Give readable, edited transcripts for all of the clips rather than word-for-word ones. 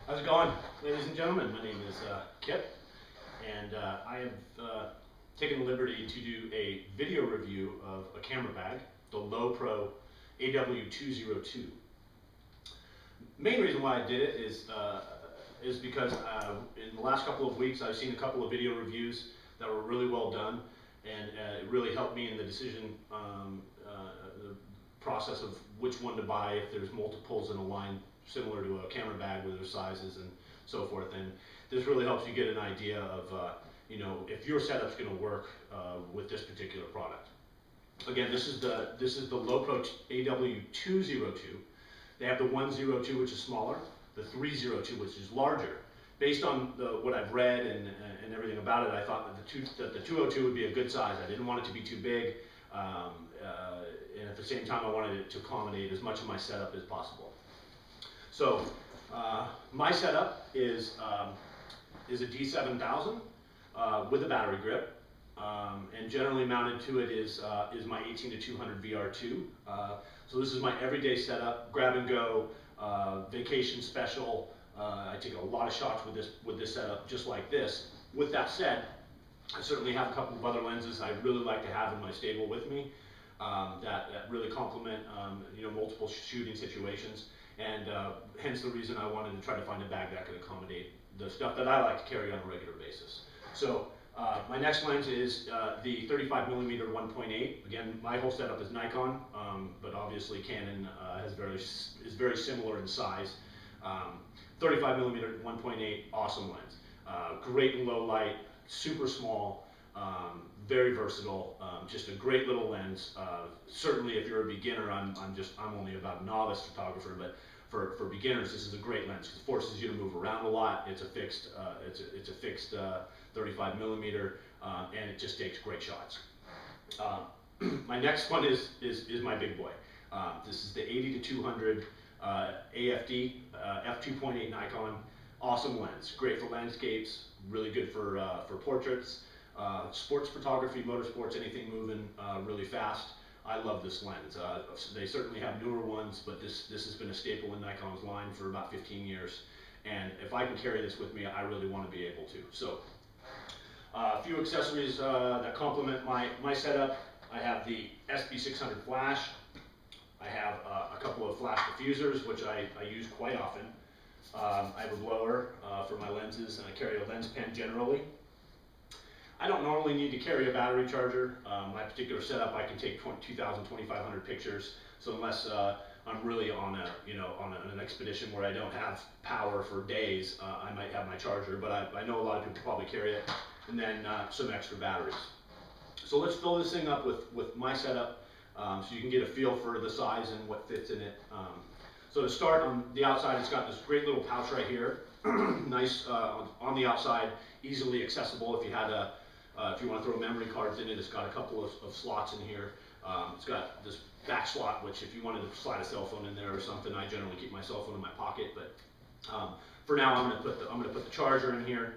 How's it going, ladies and gentlemen? My name is Kip, and I have taken the liberty to do a video review of a camera bag, the Lowepro AW202. Main reason why I did it is because in the last couple of weeks I've seen a couple of video reviews that were really well done, and it really helped me in the decision the process of which one to buy if there's multiples in a line similar to a camera bag with their sizes and so forth. And this really helps you get an idea of if your setup's going to work with this particular product. Again, this is the Lowepro AW202. They have the 102, which is smaller, the 302, which is larger. Based on what I've read and everything about it, I thought that the 202 would be a good size. I didn't want it to be too big, and at the same time I wanted it to accommodate as much of my setup as possible. So my setup is a D7000 with a battery grip, and generally mounted to it is my 18-200 VR2. So this is my everyday setup, grab and go, vacation special. I take a lot of shots with this setup just like this. With that said, I certainly have a couple of other lenses I really like to have in my stable with me that really complement multiple shooting situations, and hence the reason I wanted to try to find a bag that could accommodate the stuff that I like to carry on a regular basis. So my next lens is the 35mm 1.8. Again, my whole setup is Nikon, but obviously Canon is very similar in size. 35mm 1.8, awesome lens. Great in low light, super small, very versatile, just a great little lens. Certainly if you're a beginner, I'm only about a novice photographer, but for beginners, this is a great lens because it forces you to move around a lot. It's a fixed 35mm, and it just takes great shots. My next one is my big boy. This is the 80-200 AFD f2.8 Nikon. Awesome lens, great for landscapes, really good for portraits, sports photography, motorsports, anything moving really fast. I love this lens. They certainly have newer ones, but this has been a staple in Nikon's line for about 15 years. And if I can carry this with me, I really want to be able to. So a few accessories that complement my setup. I have the SB600 flash. I have a couple of flash diffusers, which I use quite often. I have a blower for my lenses, and I carry a lens pen generally. I don't normally need to carry a battery charger. My particular setup, I can take 2,000, 2,500 pictures. So unless I'm really on an expedition where I don't have power for days, I might have my charger. But I know a lot of people probably carry it, and then some extra batteries. So let's fill this thing up with my setup, so you can get a feel for the size and what fits in it. So to start, on the outside, it's got this great little pouch right here. Nice on the outside, easily accessible. If you had if you want to throw memory cards in it, it's got a couple of slots in here. It's got this back slot, which if you wanted to slide a cell phone in there or something, I generally keep my cell phone in my pocket. But for now, I'm going to put the charger in here.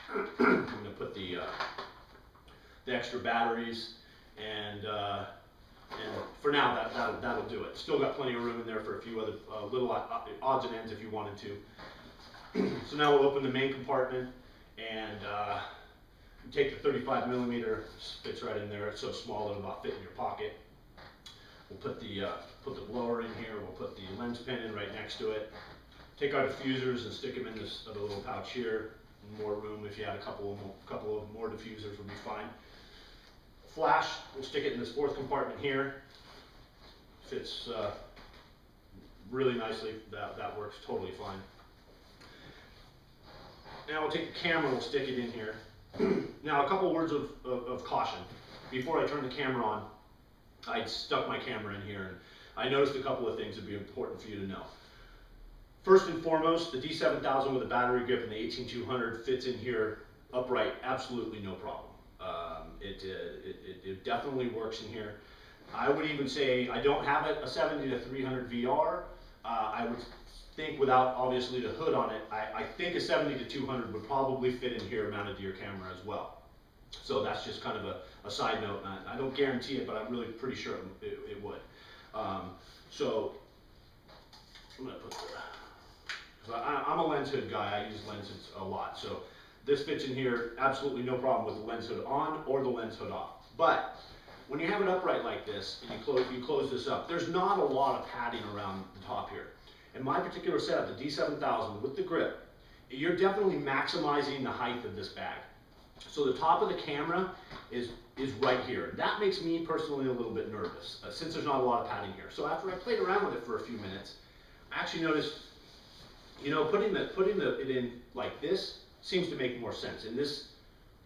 I'm going to put the extra batteries, and for now, that'll do it. Still got plenty of room in there for a few other little odds and ends if you wanted to. So now we'll open the main compartment and take the 35mm, fits right in there. It's so small it'll about fit in your pocket. We'll put the blower in here. We'll put the lens pen in right next to it. Take our diffusers and stick them in this other little pouch here. More room if you had a couple of more diffusers would be fine. Flash, we'll stick it in this fourth compartment here. Fits really nicely. That works totally fine. Now we'll take the camera, we'll stick it in here. Now a couple words of caution. Before I turn the camera on, I stuck my camera in here, and I noticed a couple of things that would be important for you to know. First and foremost, the D7000 with a battery grip and the 18-200 fits in here upright, absolutely no problem. It definitely works in here. I would even say I don't have a 70-300 VR. I would think, without obviously the hood on it, I think a 70-200 would probably fit in here mounted to your camera as well. So that's just kind of a side note. I don't guarantee it, but I'm really pretty sure it would. So I'm going to put Because I'm a lens hood guy, I use lenses a lot. So this fits in here, absolutely no problem with the lens hood on or the lens hood off. But when you have it upright like this and you close this up, there's not a lot of padding around the top here. In my particular setup, the D7000 with the grip, you're definitely maximizing the height of this bag. So the top of the camera is right here. That makes me personally a little bit nervous, since there's not a lot of padding here. So after I played around with it for a few minutes, I actually noticed, you know, putting it in like this seems to make more sense. And this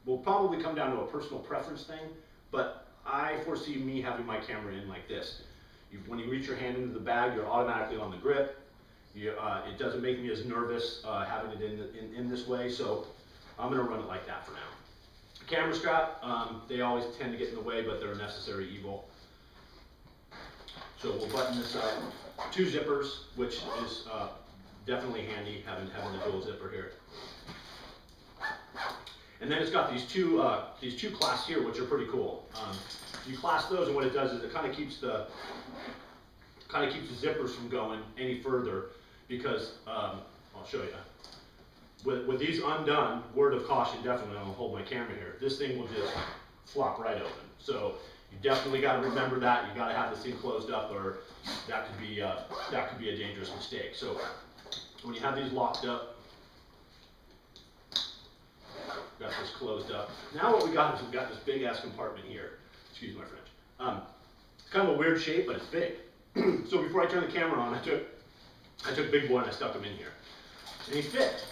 will probably come down to a personal preference thing, but I foresee me having my camera in like this. When you reach your hand into the bag, you're automatically on the grip. It doesn't make me as nervous having it in this way, so I'm going to run it like that for now. Camera strap, they always tend to get in the way, but they're a necessary evil. So we'll button this up. 2 zippers, which is definitely handy having the dual zipper here. And then it's got these two clasps here, which are pretty cool. You clasp those, and what it does is it kind of keeps the zippers from going any further, because I'll show you. With these undone, word of caution, definitely, I'm gonna hold my camera here, this thing will just flop right open. So you definitely got to remember that. You got to have this thing closed up, or that could be a dangerous mistake. So when you have these locked up, got this closed up. Now what we got is we've got this big ass compartment here. Excuse my French. It's kind of a weird shape, but it's big. So before I turned the camera on, I took Big Boy and I stuck him in here, and he fit.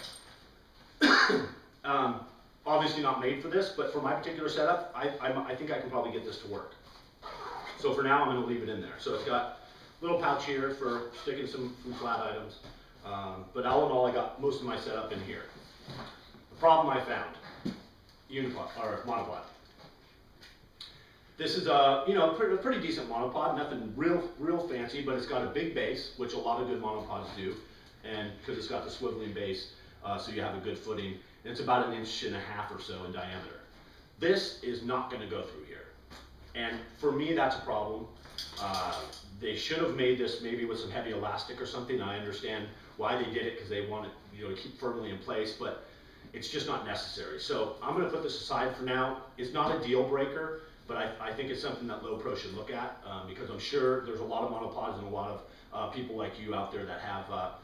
Obviously not made for this, but for my particular setup, I think I can probably get this to work. So for now, I'm going to leave it in there. So it's got a little pouch here for sticking some flat items, but all in all, I got most of my setup in here. The problem I found, monopod. This is a pretty decent monopod, nothing real fancy, but it's got a big base, which a lot of good monopods do, and because it's got the swiveling base, so you have a good footing. And it's about 1.5 inches or so in diameter. This is not going to go through here, and for me that's a problem. They should have made this maybe with some heavy elastic or something. I understand why they did it, because they want it to keep firmly in place, but it's just not necessary. So I'm going to put this aside for now. It's not a deal breaker, but I think it's something that Lowepro should look at, because I'm sure there's a lot of monopods and a lot of people like you out there that have a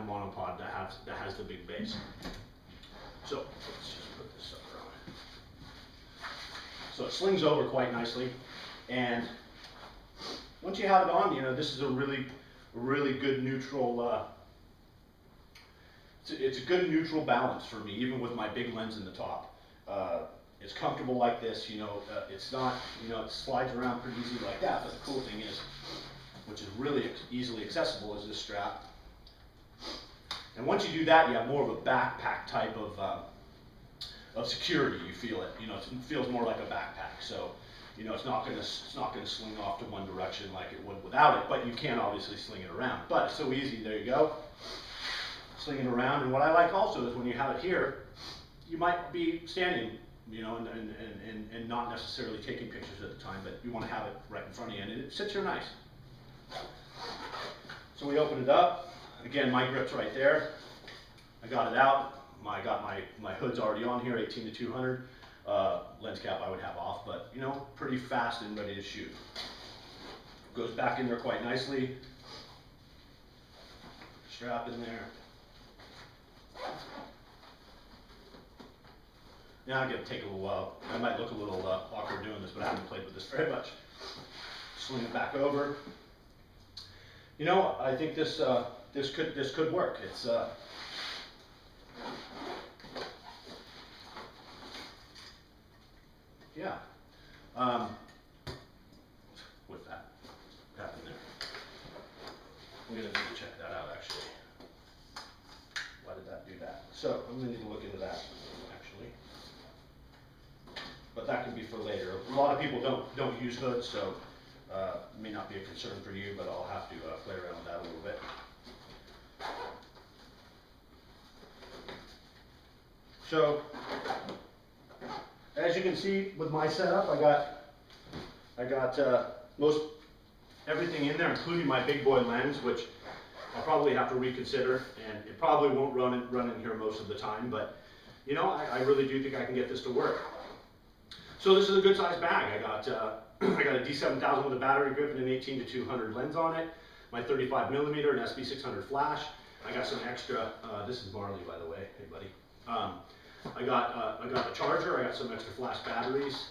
monopod that has the big base. So let's just put this sucker on. So it slings over quite nicely, and once you have it on, this is a really good neutral. It's a good neutral balance for me, even with my big lens in the top. It's comfortable like this, it's not, it slides around pretty easily like that, but the cool thing is, which is really easily accessible, is this strap. And once you do that, you have more of a backpack type of security. You feel it, it feels more like a backpack. So, it's not going to swing off to one direction like it would without it, but you can obviously sling it around. But it's so easy, there you go. Sling it around, and what I like also is when you have it here, you might be standing, and not necessarily taking pictures at the time, but you want to have it right in front of you, and it sits here nice. So we open it up. Again, my grip's right there. I got it out. I got my hood's already on here, 18-200. Lens cap I would have off, but pretty fast and ready to shoot. Goes back in there quite nicely. Strap in there. Now I'm going to take a little while. I might look a little awkward doing this, but I haven't played with this very much. Sling it back over. I think this could work. It's yeah. With that happened there, I'm gonna need to check that out actually. Why did that do that? So I'm gonna need to look into that actually. But that can be for later. A lot of people don't use hoods, so it may not be a concern for you, but I'll have to play around with that a little bit. So, as you can see with my setup, I got most everything in there, including my big boy lens, which I'll probably have to reconsider, and it probably won't run in here most of the time, but you know, I really do think I can get this to work. So this is a good sized bag. I got I got a D7000 with a battery grip and an 18-200 lens on it, my 35mm and SB600 flash. I got some extra, this is Marley, by the way, hey buddy. I got a charger, I got some extra flash batteries,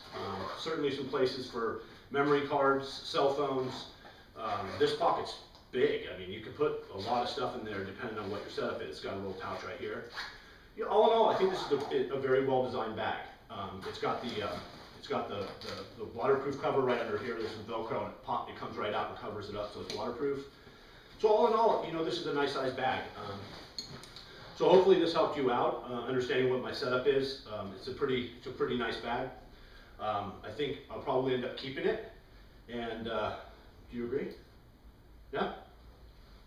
certainly some places for memory cards, cell phones. This pocket's big. I mean, you can put a lot of stuff in there depending on what your setup is. It's got a little pouch right here. You know, all in all, I think this is a very well designed bag. It's got the waterproof cover right under here. There's some Velcro and it comes right out and covers it up, so it's waterproof. So all in all, you know, this is a nice sized bag. So hopefully this helped you out, understanding what my setup is. It's a pretty nice bag. I think I'll probably end up keeping it. And do you agree? Yeah?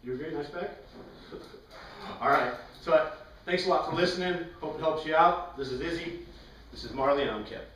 Do you agree? Nice bag? All right. So thanks a lot for listening. Hope it helps you out. This is Izzy. This is Marley, and I'm Kip.